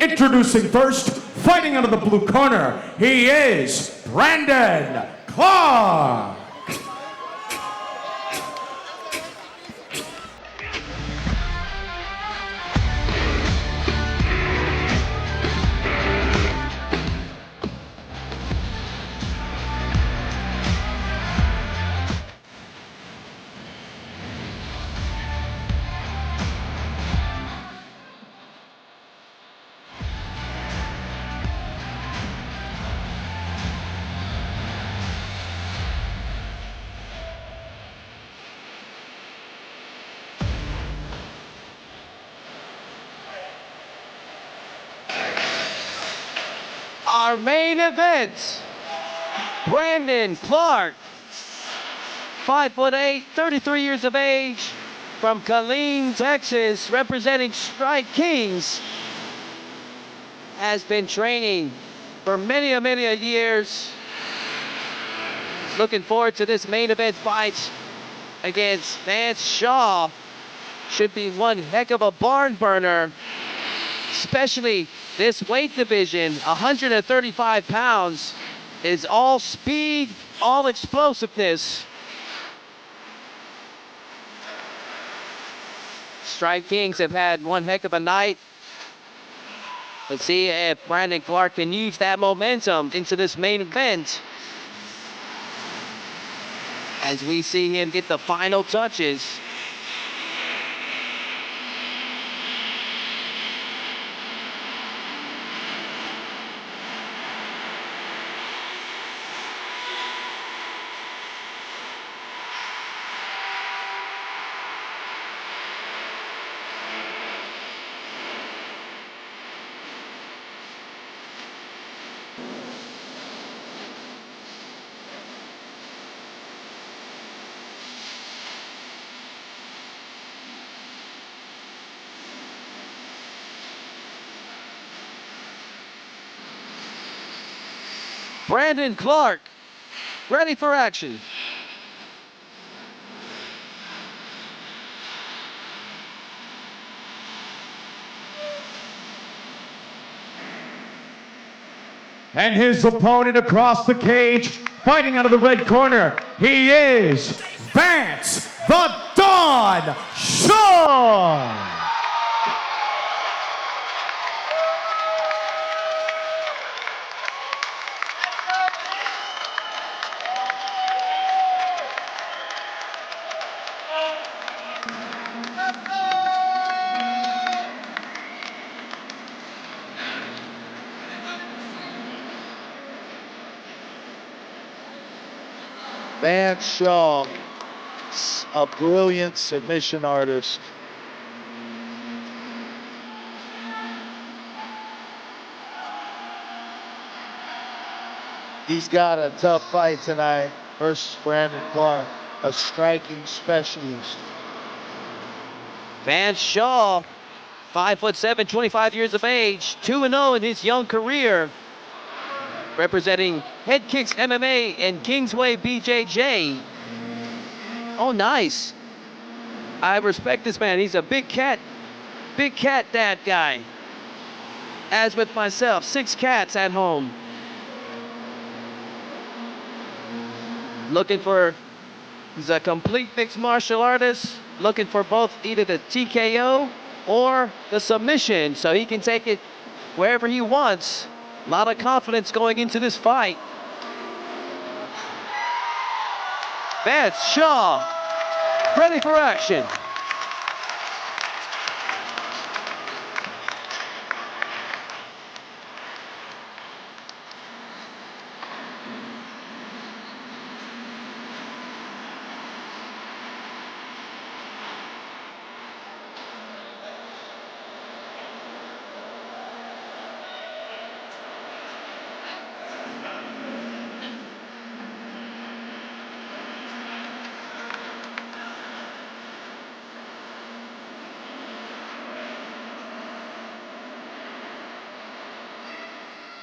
Introducing first, fighting out of the blue corner, he is Brandon Clark. Our main event, Brandon Clark, 5'8", 33 years of age, from Killeen, Texas, representing Strike Kings, has been training for many years. Looking forward to this main event fight against Vance Shaw. Should be one heck of a barn burner, especially this weight division, 135 pounds, is all speed, all explosiveness. Strike Kings have had one heck of a night. Let's see if Brandon Clark can use that momentum into this main event, as we see him get the final touches. Brandon Clark, ready for action. And his opponent across the cage, fighting out of the red corner, he is Vance the Dawn Shaw. Vance Shaw, a brilliant submission artist. He's got a tough fight tonight versus Brandon Clark, a striking specialist. Vance Shaw, 5'7", 25 years of age, 2-0 in his young career, representing Head Kicks MMA and Kingsway BJJ. Oh, nice. I respect this man. He's a big cat dad guy. As with myself, 6 cats at home. He's a complete mixed martial artist, looking for both either the TKO or the submission, so he can take it wherever he wants. A lot of confidence going into this fight. Vance Shaw, ready for action.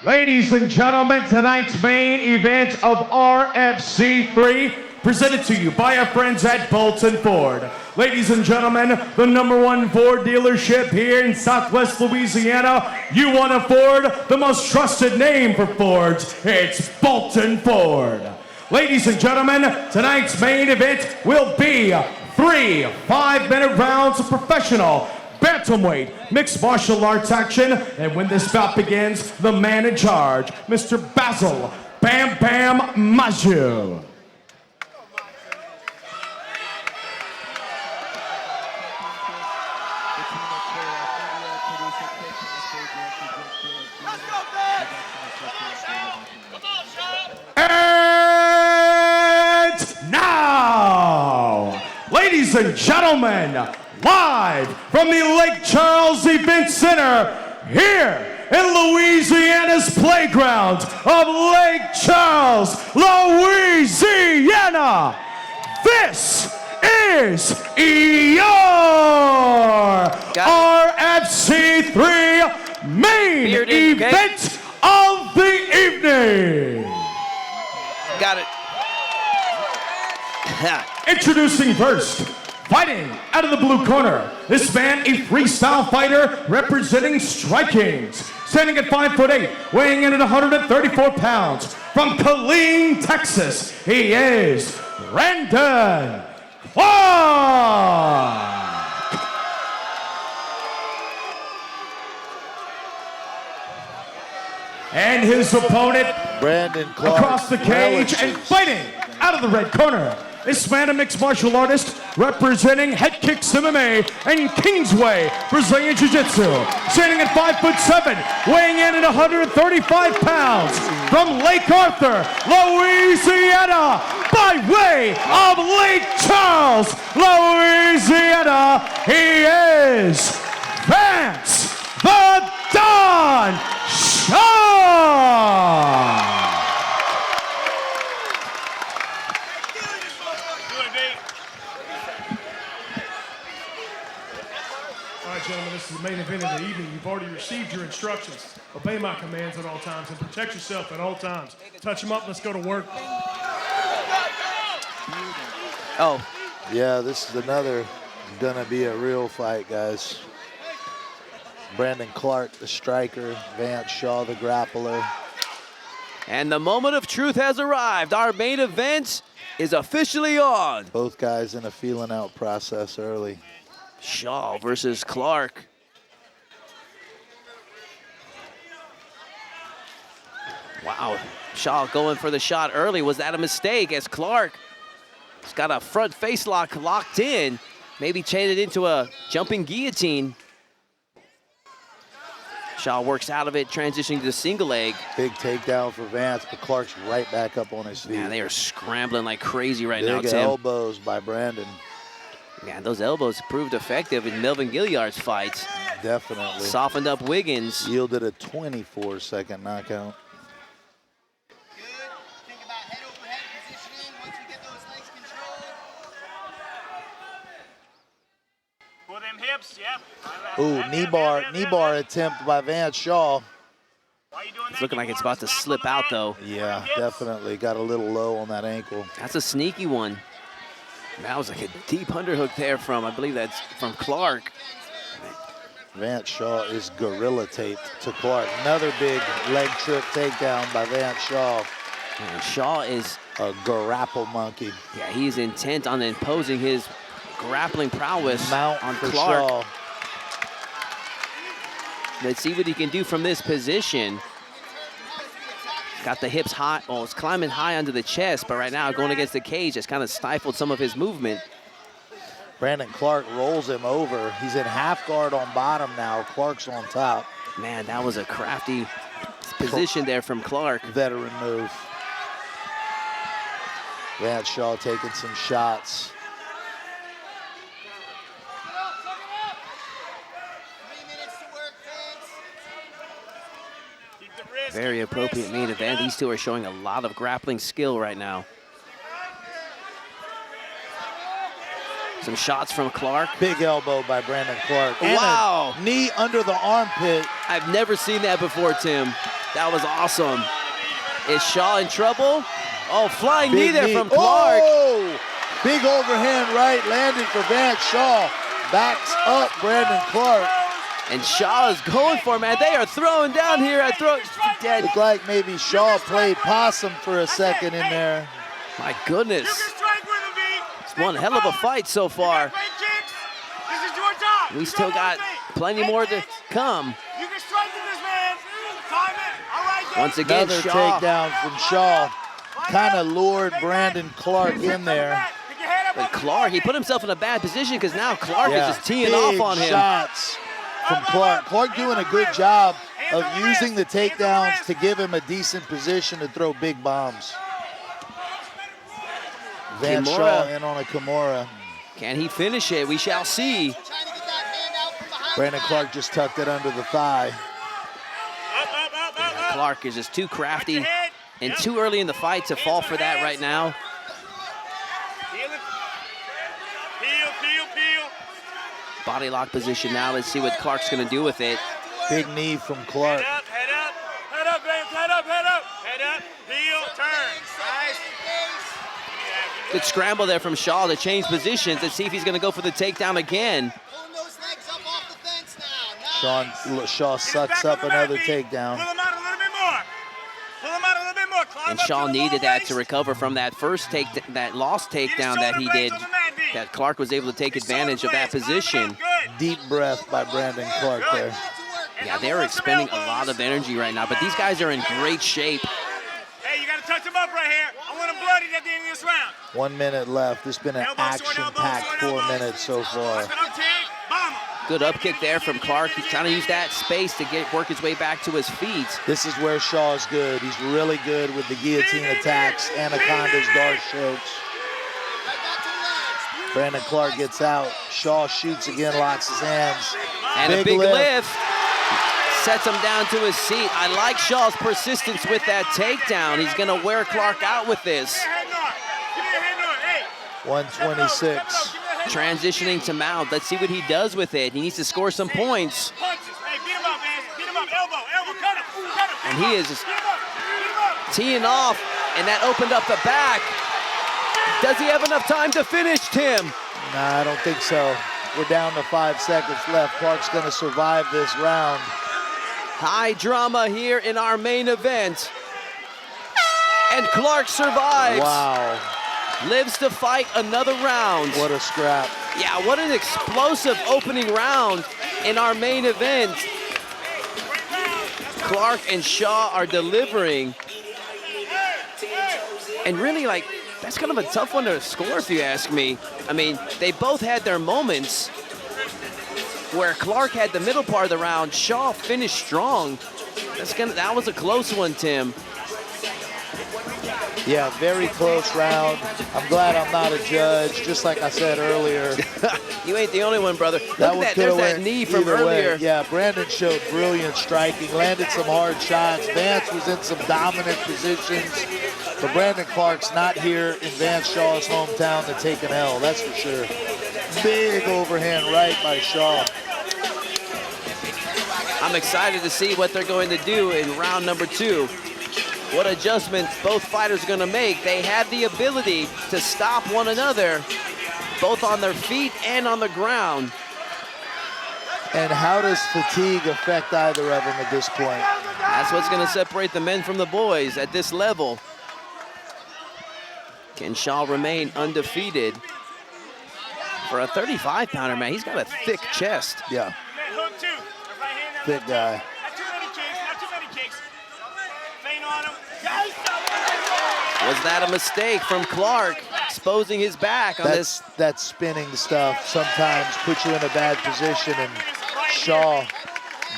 Ladies and gentlemen, tonight's main event of RFC 3, presented to you by our friends at Bolton Ford. Ladies and gentlemen, the #1 Ford dealership here in Southwest Louisiana. You want a Ford? The most trusted name for Fords. It's Bolton Ford. Ladies and gentlemen, tonight's main event will be 3 5-minute rounds of professional bantamweight mixed martial arts action. And when this bout begins, the man in charge, Mr. Basil Bam Bam Maju. And now, ladies and gentlemen, live from the Lake Charles Event Center here in Louisiana's playground of Lake Charles, Louisiana, this is your RFC3 main event of the evening. Got it. Introducing first, fighting out of the blue corner, this man a freestyle fighter representing Strike Kings. Standing at 5'8", weighing in at 134 pounds. From Killeen, Texas, he is Brandon Clark. And his opponent, Brandon Clark, across the cage and fighting out of the red corner. This man, a mixed martial artist representing Head Kicks MMA and Kingsway Brazilian Jiu-Jitsu. Standing at 5'7", weighing in at 135 pounds. From Lake Arthur, Louisiana, by way of Lake Charles, Louisiana, he is Vance the Don Shaw. Gentlemen, this is the main event of the evening. You've already received your instructions. Obey my commands at all times and protect yourself at all times. Touch them up. Let's go to work. Oh. Yeah, this is another gonna be a real fight, guys. Brandon Clark, the striker. Vance Shaw, the grappler. And the moment of truth has arrived. Our main event is officially on. Both guys in a feeling out process early. Shaw versus Clark. Wow, Shaw going for the shot early. Was that a mistake as Clark has got a front face lock locked in? Maybe chain it into a jumping guillotine. Shaw works out of it, transitioning to the single leg. Big takedown for Vance, but Clark's right back up on his feet. Man, they are scrambling like crazy right now, Big Tim. elbows by Brandon. Man, those elbows proved effective in Melvin Gilliard's fights. Definitely. Softened up Wiggins. Yielded a 24-second knockout. Think about head over head positioning once we get those legs controlled. Pull them hips, yep. Ooh, knee bar attempt by Vance Shaw. It's looking like it's about to slip out, though. Yeah, definitely. Got a little low on that ankle. That's a sneaky one. That was like a deep underhook there from, I believe that's from Clark. Vance Shaw is gorilla taped to Clark. Another big leg trip takedown by Vance Shaw. And Shaw is a grapple monkey. Yeah, he's intent on imposing his grappling prowess Mount on for Clark. Shaw. Let's see what he can do from this position. Got the hips high, well, it's climbing high onto the chest, but right now going against the cage has kind of stifled some of his movement. Brandon Clark rolls him over. He's in half guard on bottom now. Clark's on top. Man, that was a crafty position there from Clark. Veteran move. Vance Shaw taking some shots. Very appropriate main event. These two are showing a lot of grappling skill right now. Some shots from Clark. Big elbow by Brandon Clark. And wow. A knee under the armpit. I've never seen that before, Tim. That was awesome. Is Shaw in trouble? Oh, flying knee there from Clark. Oh, big overhand right landed for Vance. Shaw backs up Brandon Clark. And Shaw is going for him, man. They are throwing down here. Dead. Looked like maybe Shaw played possum for a second in there. My goodness. It's one hell of a fight so far. We still got plenty more to come. Once again, Another Shaw. takedown from Shaw. Kind of lured Brandon Clark in there. But Clark, he put himself in a bad position because now Clark is just teeing big off on him. Shots from Clark. Clark doing a good job of using the takedowns to give him a decent position to throw big bombs. Vance Shaw in on a Kimura. Can he finish it? We shall see. Brandon Clark just tucked it under the thigh. Clark is just too crafty and too early in the fight to fall for that right now. Body lock position now. Let's see what Clark's gonna do with it. Big knee from Clark. Head up, Vance, head up, heel, turn. Nice. Good scramble there from Shaw to change positions. Let's see if he's gonna go for the takedown again. Shaw sucks up another takedown. Pull him out a little bit more. Pull him out a little bit more. And Shaw needed that to recover from that first that lost takedown that he did. That Clark was able to take advantage of that position. Deep breath by Brandon Clark there. Yeah, they're expending a lot of energy right now, but these guys are in great shape. Hey, you gotta touch him up right here. I want him bloodied at the end of this round. 1 minute left. It's been an action-packed 4 minutes so far. Good up kick there from Clark. He's trying to use that space to work his way back to his feet. This is where Shaw's good. He's really good with the guillotine attacks, anacondas, dart chokes. Brandon Clark gets out. Shaw shoots again, locks his hands. And a big lift. Sets him down to his seat. I like Shaw's persistence with that takedown. He's gonna wear Clark out with this. 126. Transitioning to mount. Let's see what he does with it. He needs to score some points. And he is just teeing off, and that opened up the back. Does he have enough time to finish, Tim? Nah, I don't think so. We're down to 5 seconds left. Clark's gonna survive this round. High drama here in our main event. And Clark survives. Wow. Lives to fight another round. What a scrap. Yeah, what an explosive opening round in our main event. Clark and Shaw are delivering. And really, like, that's kind of a tough one to score if you ask me. I mean, they both had their moments where Clark had the middle part of the round. Shaw finished strong. That was a close one, Tim. Yeah, very close round. I'm glad I'm not a judge, just like I said earlier. You ain't the only one, brother. Look That at one that. could've There's that went knee from either way. earlier. Yeah, Brandon showed brilliant striking, landed some hard shots. Vance was in some dominant positions. But Brandon Clark's not here in Vance Shaw's hometown to take an L, that's for sure. Big overhand right by Shaw. I'm excited to see what they're going to do in round number 2. What adjustments both fighters are going to make. They have the ability to stop one another, both on their feet and on the ground. And how does fatigue affect either of them at this point? That's what's going to separate the men from the boys at this level. Can Shaw remain undefeated? For a 35-pounder, man, he's got a thick chest. Yeah. Thick guy. Was that a mistake from Clark, exposing his back on this? That spinning stuff sometimes puts you in a bad position, and Shaw,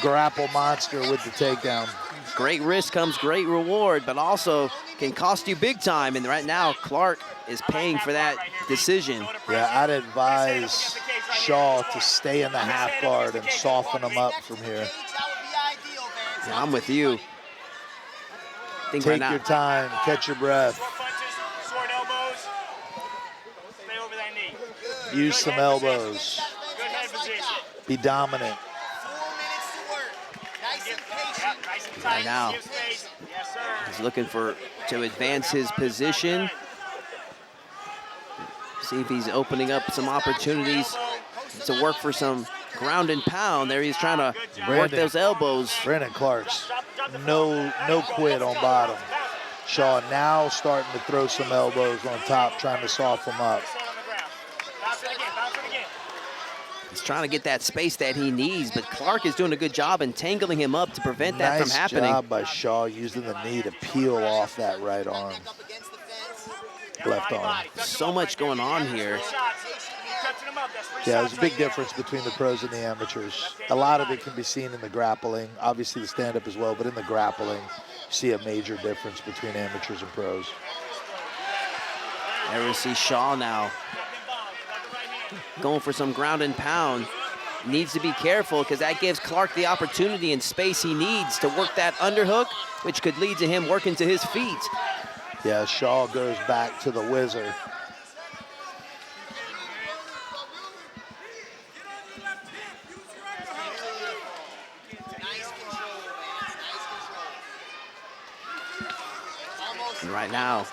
grapple monster with the takedown. Great risk comes great reward, but also can cost you big time. And right now, Clark is paying for that decision. Yeah, I'd advise Shaw to stay in the half guard and soften him up from here. Yeah, I'm with you. Take your time, catch your breath. Use some elbows. Be dominant. Right now, he's looking for to advance his position. See if he's opening up some opportunities to work for some ground and pound. There he's trying to work those elbows. Brandon Clark's no quit on bottom. Shaw now starting to throw some elbows on top, trying to soften him up. He's trying to get that space that he needs, but Clark is doing a good job entangling him up to prevent that from happening. Nice job by Shaw using the knee to peel off that right arm. Left arm. So much going on here. Yeah, there's a big difference between the pros and the amateurs. A lot of it can be seen in the grappling, obviously the stand-up as well, but in the grappling, you see a major difference between amateurs and pros. There we see Shaw now going for some ground and pound. Needs to be careful because that gives Clark the opportunity and space he needs to work that underhook, which could lead to him working to his feet. Yeah, Shaw goes back to the whizzer. And right now,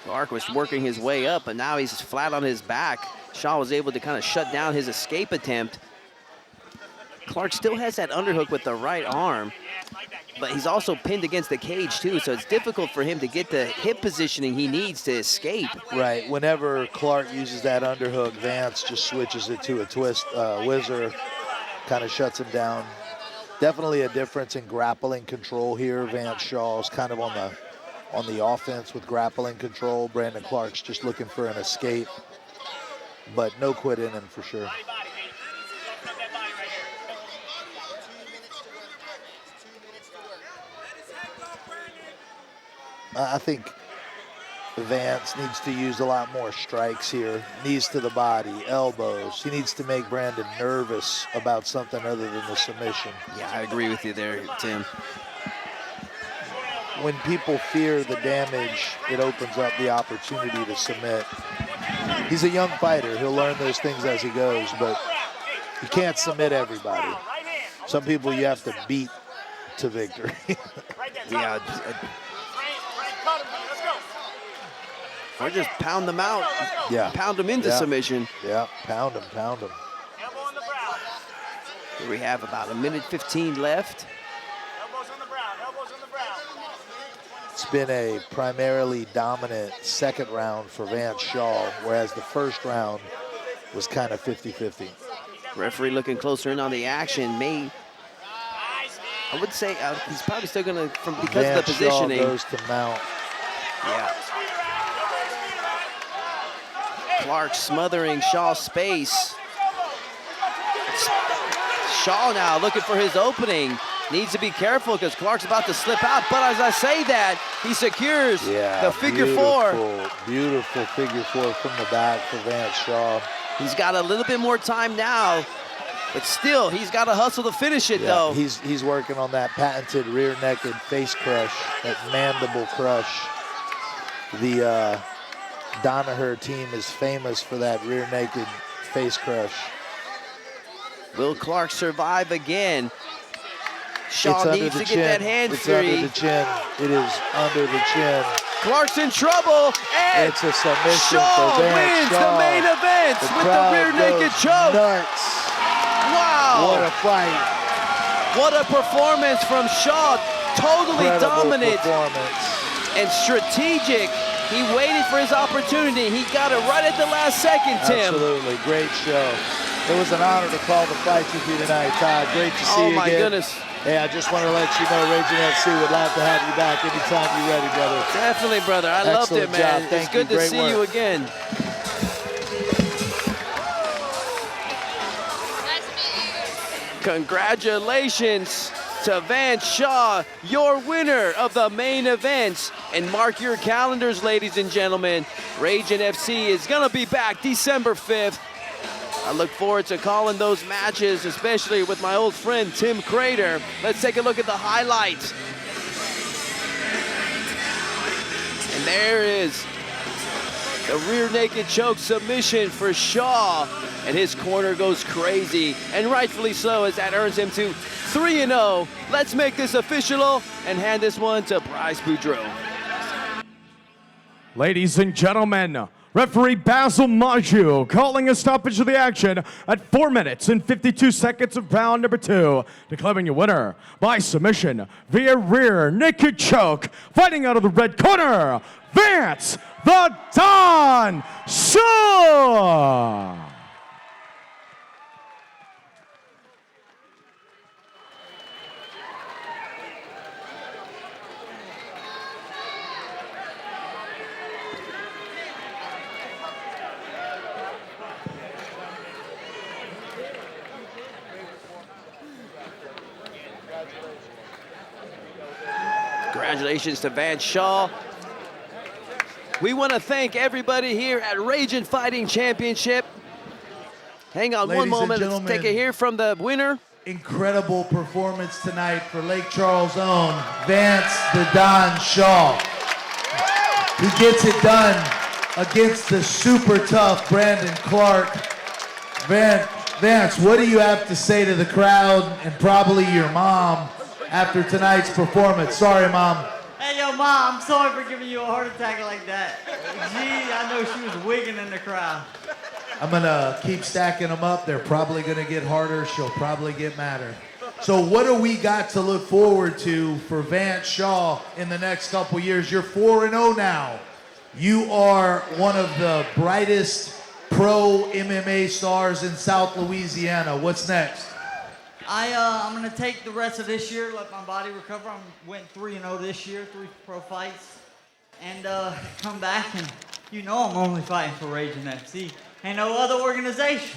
Clark was working his way up, but now he's flat on his back. Shaw was able to kind of shut down his escape attempt. Clark still has that underhook with the right arm, but he's also pinned against the cage too, so it's difficult for him to get the hip positioning he needs to escape. Right, whenever Clark uses that underhook, Vance just switches it to a twist, whizzer, kind of shuts him down. Definitely a difference in grappling control here. Vance Shaw's kind of on the offense with grappling control. Brandon Clark's just looking for an escape, but no quit in him for sure. I think Vance needs to use a lot more strikes here. Knees to the body, elbows. He needs to make Brandon nervous about something other than the submission. Yeah, I agree with you there, Tim. When people fear the damage, it opens up the opportunity to submit. He's a young fighter. He'll learn those things as he goes, but you can't submit everybody. Some people you have to beat to victory. Yeah. Or just pound them out. Yeah. Pound them into submission. Yeah, pound him, pound him. Here we have about 1:15 left. It's been a primarily dominant second round for Vance Shaw, whereas the first round was kind of 50-50. Referee looking closer in on the action. I would say he's probably still going to, because Vance of the positioning. Shaw goes to mount. Yeah. Clark smothering Shaw's space. Shaw now looking for his opening. Needs to be careful because Clark's about to slip out. But as I say that, he secures the figure four. Beautiful figure four from the back for Vance Shaw. He's got a little bit more time now, but still, he's got to hustle to finish it, though. He's working on that patented rear naked face crush, that mandible crush. The Danaher team is famous for that rear naked face crush. Will Clark survive again? Shaw needs to get that hand free. It's under the chin. It is under the chin. Clark's in trouble, and it's a submission Shaw for Vance wins Shaw. the main event with the rear naked choke. Nuts. Wow. What a fight. What a performance from Shaw. Totally Incredible dominant performance. and strategic. He waited for his opportunity. He got it right at the last second, Tim. Absolutely, great show. It was an honor to call the fights with you tonight, Todd. Great to see you again. Oh, my goodness. Hey, I just want to let you know Ragin FC would love to have you back anytime you're ready, brother. Definitely, brother. I loved it, man. It's good to see you again. Congratulations to Vance Shaw, your winner of the main event. And mark your calendars, ladies and gentlemen. Ragin FC is going to be back December 5th. I look forward to calling those matches, especially with my old friend Tim Crater. Let's take a look at the highlights. And there is the rear naked choke submission for Shaw. And his corner goes crazy, and rightfully so, as that earns him to 3-0. Let's make this official and hand this one to Bryce Boudreaux. Ladies and gentlemen, referee Basil Maju calling a stoppage of the action at 4 minutes and 52 seconds of round number 2, declaring your winner by submission via rear naked choke, fighting out of the red corner, Vance the Don Shaw. Congratulations to Vance Shaw. We want to thank everybody here at Ragin Fighting Championship. Hang on one moment, let's take it here from the winner. Incredible performance tonight for Lake Charles' own Vance the Don Shaw. He gets it done against the super tough Brandon Clark. Vance, what do you have to say to the crowd and probably your mom after tonight's performance? Sorry, Mom. Hey, yo, Mom, I'm sorry for giving you a heart attack like that. Gee, I know she was wigging in the crowd. I'm gonna keep stacking them up. They're probably gonna get harder. She'll probably get madder. So what do we got to look forward to for Vance Shaw in the next couple years? You're 4-0 now. You are one of the brightest pro MMA stars in South Louisiana. What's next? I'm gonna take the rest of this year, let my body recover. I went 3-0 this year, 3 pro fights, and come back and you know I'm only fighting for Ragin FC. Ain't no other organization.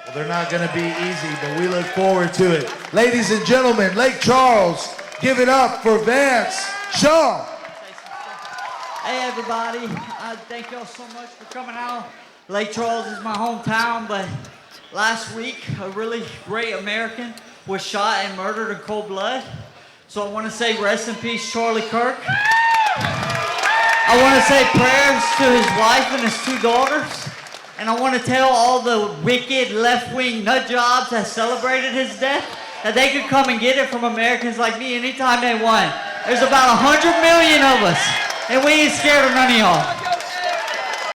Well, they're not gonna be easy, but we look forward to it. Ladies and gentlemen, Lake Charles, give it up for Vance Shaw. Hey everybody, I thank y'all so much for coming out. Lake Charles is my hometown, but last week a really great American was shot and murdered in cold blood. So I want to say rest in peace, Charlie Kirk. I want to say prayers to his wife and his 2 daughters. And I want to tell all the wicked left-wing nut jobs that celebrated his death that they could come and get it from Americans like me anytime they want. There's about 100 million of us, and we ain't scared of none of y'all.